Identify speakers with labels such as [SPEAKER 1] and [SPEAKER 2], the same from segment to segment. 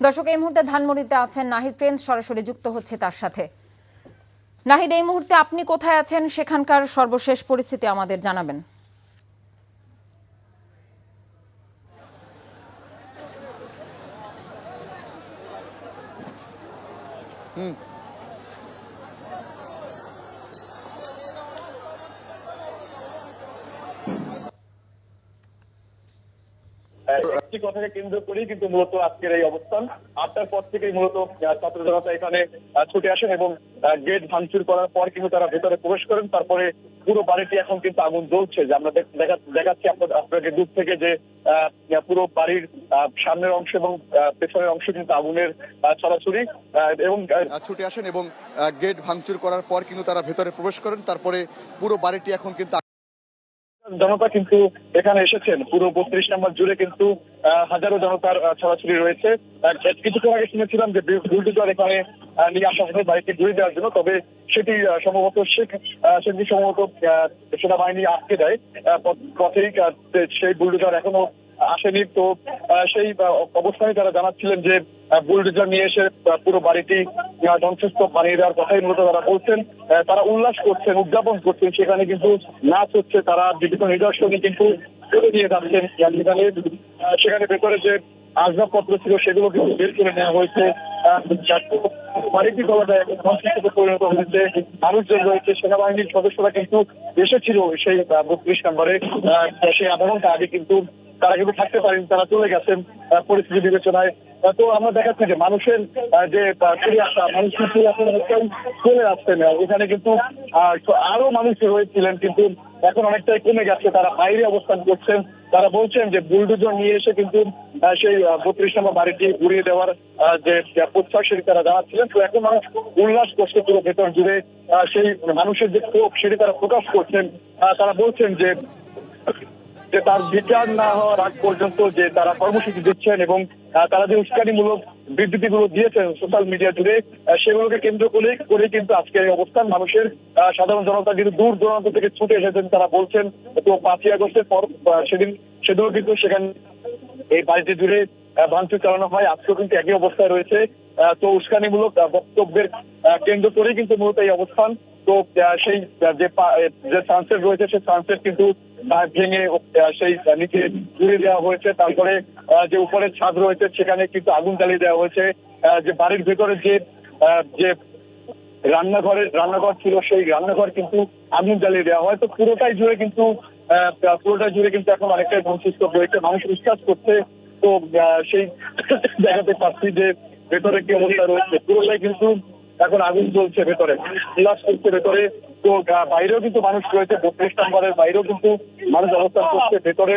[SPEAKER 1] দর্শক, এই মুহূর্তে ধানমন্ডিতে আছেন নাহিদ প্রিন্স, সরাসরি যুক্ত হচ্ছে তার সাথে। নাহিদ, এই মুহূর্তে আপনি কোথায় আছেন, সেখানকার সর্বশেষ পরিস্থিতি আমাদের জানাবেন।
[SPEAKER 2] একটি কথাকে কেন্দ্র করেই কিন্তু মূলত আজকের এই অবস্থান। 8টার পর থেকেই মূলত ছাত্র জনতা এখানে ছুটে আসেন এবং গেট ভাঙচুর করার পর কিন্তু তারা ভেতরে প্রবেশ করেন। তারপরে পুরো বাড়িটি এখন কিন্তু আগুন জ্বলছে, যে আমরা দেখাচ্ছি আপনাকে দূর থেকে, যে পুরো বাড়ির সামনের অংশ এবং পেছনের অংশ কিন্তু আগুনের ছড়াছড়ি এবং
[SPEAKER 3] ছুটে আসেন এবং গেট ভাঙচুর করার পর কিন্তু তারা ভেতরে প্রবেশ করেন। তারপরে পুরো বাড়িটি এখন কিন্তু
[SPEAKER 2] জনতা কিন্তু এখানে এসেছেন। পুরো 32 নম্বর জুড়ে কিন্তু হাজারো জনতার ছড়াছড়ি রয়েছে। কিছুক্ষণ আগে শুনেছিলাম যে বুলডোজার এখানে নিয়ে আসা হবে বাড়িটি ঘুরে দেওয়ার জন্য, তবে সেটি সম্ভবত সেনাবাহিনী আটকে দেয় পথেই। সেই বুলডোজার এখনো আসেনি। তো সেই অবস্থায় তারা জানাচ্ছিলেন যে বুলডোজার নিয়ে এসে পুরো বাড়িটি ধ্বংসস্তূপ বানিয়ে দেওয়ার কথাই মূলত তারা বলছেন। তারা উল্লাস করছেন, উদযাপন করছেন, সেখানে কিন্তু নাচ হচ্ছে, তারা বিভিন্ন নিদর্শনে কিন্তু তুলে নিয়ে যাচ্ছেন। সেখানে ভেতরে যে আসবাবপত্র ছিল সেগুলো কিন্তু বের করে নেওয়া হয়েছে। বাড়িটি বলা যায় ধ্বংসস্তূপে পরিণত হয়েছে। মানুষজন রয়েছে, সেনাবাহিনীর সদস্যরা কিন্তু এসেছিল সেই 32 নম্বরে। সেই আধা ঘন্টা আগে কিন্তু তারা কিন্তু থাকতে পারেন, তারা চলে গেছেন পরিস্থিতি বিবেচনায়। তো আমরা দেখাচ্ছি যে মানুষের যে ফিরে আসা, মানুষ কিন্তু এখন চলে আসছেন। এখানে কিন্তু আরো মানুষ রয়েছিলেন, কিন্তু এখন অনেকটাই কমে গেছে, তারা বাইরে অবস্থান করছেন। তারা বলছেন যে বুলডোজার নিয়ে এসে কিন্তু সেই 32 নম্বর বাড়িটি ঘুরিয়ে দেওয়ার যে প্রত্যাশা সেটি তারা জানাচ্ছিলেন। তো এখন মানুষ উল্লাস করছে পুরো ভেতর জুড়ে। সেই মানুষের যে ক্ষোভ সেটি তারা প্রকাশ করছেন। তারা বলছেন যে তার বিচার না হওয়ার আগ পর্যন্ত যে তারা কর্মসূচি দিচ্ছেন এবং তারা যে উস্কানিমূলক বিবৃতিগুলো দিয়েছেন সোশ্যাল মিডিয়া জুড়ে, সেগুলোকে কেন্দ্র করে কিন্তু আজকের এই অবস্থান। মানুষের সাধারণ জনতা কিন্তু দূর দূরান্ত থেকে ছুটে এসেছেন। তারা বলছেন তো 5ই আগস্টের পর সেদিনও কিন্তু সেখানে এই বাড়িটি জুড়ে ভাঙচুর চালানো হয়, আজকেও কিন্তু একই অবস্থায় রয়েছে। তো উস্কানিমূলক বক্তব্যের কেন্দ্র করেই কিন্তু মূলত এই অবস্থান। তো সেই যে সানসেট রয়েছে, সেই সানসেট কিন্তু ভেঙে সেই নিচে ঘুরিয়ে দেওয়া হয়েছে। তারপরে যে উপরের ছাদ রয়েছে সেখানে কিন্তু আগুন জ্বালিয়ে দেওয়া হয়েছে। যে বাড়ির ভেতরে যে রান্নাঘর ছিল, সেই রান্নাঘর কিন্তু আগুন জ্বালিয়ে দেওয়া হয়। তো পুরোটাই জুড়ে কিন্তু এখন অনেকটাই ধ্বংসস্তূপ রয়েছে। মানুষ বিশ্বাস করছে। তো সেই দেখাতে পাচ্ছি যে ভেতরে কি অবস্থা রয়েছে, পুরোটাই কিন্তু এখন আগুন জ্বলছে ভেতরে, উল্লাস করছে ভেতরে। তো বাইরেও কিন্তু মানুষ রয়েছে, 32 নম্বরের বাইরেও কিন্তু মানুষ অবস্থান করছে। ভেতরে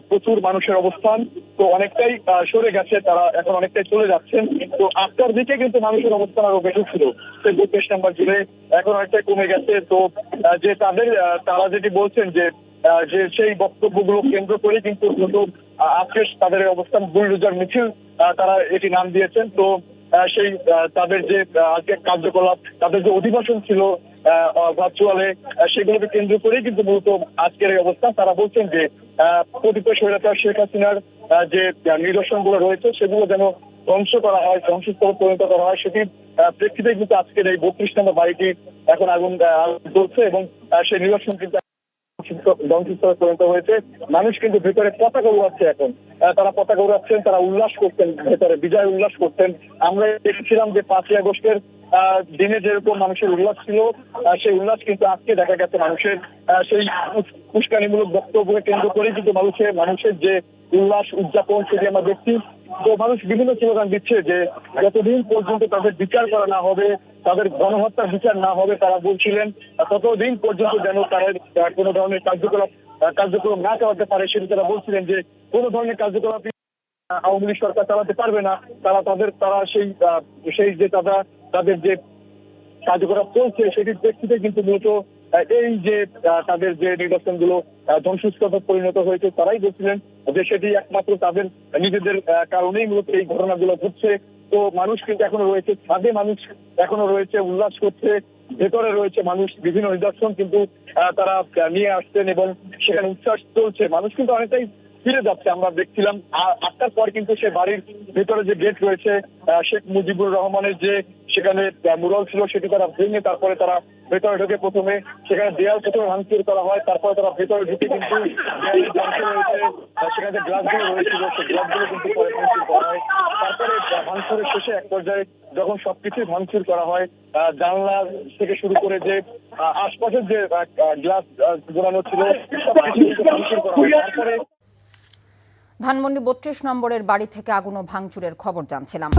[SPEAKER 2] প্রচুর মানুষের অবস্থান। তো অনেকটাই সরে গেছে, তারা এখন অনেকটাই চলে যাচ্ছেন। তো 8টার দিকে কিন্তু মানুষের অবস্থান আরো বেশি ছিল সেই 32 নম্বর জুড়ে, এখন অনেকটাই কমে গেছে। তো যে তারা যেটি বলছেন যে সেই বক্তব্যগুলো কেন্দ্র করে কিন্তু আজকে তাদের অবস্থান বুলডোজার মিছিল তারা এটি নাম দিয়েছেন। তো সেই তাদের যে আজকে কার্যকলাপ, তাদের যে অধিবেশন ছিল ভার্চুয়ালে, সেগুলোকে কেন্দ্র করেই কিন্তু মূলত আজকের এই অবস্থা। তারা বলছেন যে কতিপয় স্বৈরাচার শেখ হাসিনার যে নিদর্শনগুলো রয়েছে সেগুলো যেন ধ্বংস করা হয়, ধ্বংসস্তূপে পরিণত করা হয়। সেটির প্রেক্ষিতে কিন্তু আজকের এই 32 নম্বর বাড়িটি এখন আগুন জ্বলছে এবং সেই নিদর্শন কিন্তু ধ্বংসস্তূপে পরিণত হয়েছে। মানুষ কিন্তু ভেতরে পতাকা উড়াচ্ছে। এখন তারা পতাকা উড়াচ্ছেন, তারা উল্লাস করছেন, ভেতরে বিজয় উল্লাস করছেন। আমরা দেখেছিলাম যে 5ই আগস্টের দিনে যেরকম মানুষের উল্লাস ছিল, সেই উল্লাস কিন্তু আজকে দেখা গেছে মানুষের সেই উস্কানিমূলক বক্তব্যকে কেন্দ্র করে কিন্তু মানুষের যে উল্লাস উদযাপন সেটি আমরা দেখছি। তো মানুষ বিভিন্ন স্লোগান দিচ্ছে যে যতদিন পর্যন্ত তাদের বিচার করা না হবে, তাদের গণহত্যার বিচার না হবে, তারা বলছিলেন ততদিন পর্যন্ত যেন তাদের কোনো ধরনের কার্যক্রম না চালাতে পারে। সেটি তারা বলছিলেন যে কোনো ধরনের কার্যকলাপ আওয়ামী লীগ সরকার চালাতে পারবে না। তারা সেই যে তাদের যে কার্যকলাপ চলছে সেটির প্রেক্ষিতে কিন্তু মূলত এই যে তাদের যে নিদর্শনগুলো ধ্বংসস্তূপে পরিণত হয়েছে, তারাই বলছিলেন যে সেটি একমাত্র তাদের নিজেদের কারণেই মূলত এই ঘটনাগুলো ঘটছে। তো মানুষ কিন্তু এখনো রয়েছে ছাদে, মানুষ এখনো রয়েছে, উল্লাস করছে। ভেতরে রয়েছে মানুষ, বিভিন্ন নিদর্শন কিন্তু তারা নিয়ে আসছেন এবং সেখানে উচ্ছ্বাস চলছে। মানুষ কিন্তু অনেকটাই ফিরে যাচ্ছে আমরা দেখছিলাম। 8টার পর কিন্তু সে বাড়ির ভেতরে যে গেট রয়েছে শেখ মুজিবুর রহমানের যে সেখানে মুরাল ছিল সেটি তারা ভেঙে তারপরে তারা ভেতরে ঢুকে প্রথমে সেখানে দেয়াল প্রথমে ভাঙচুর করা হয়, তারপরে তারা ভেতরে ঢুকে কিন্তু সেখানে যে গ্লাসগুলো রয়েছিল সেই গ্লাসগুলো কিন্তু পরে ভাঙচুর করা হয়। তারপরে ভাঙচুরের শেষে এক পর্যায়ে যখন সবকিছুই ভাঙচুর করা হয়, জানলা থেকে শুরু করে যে আশপাশের যে গ্লাস ঘোরানো ছিল সবকিছু ভাঙচুর করা হয়। তারপরে
[SPEAKER 1] ধানমন্ডি 32 নম্বরের বাড়ি থেকে আগুন ও ভাঙচুরের খবর জানছিলাম।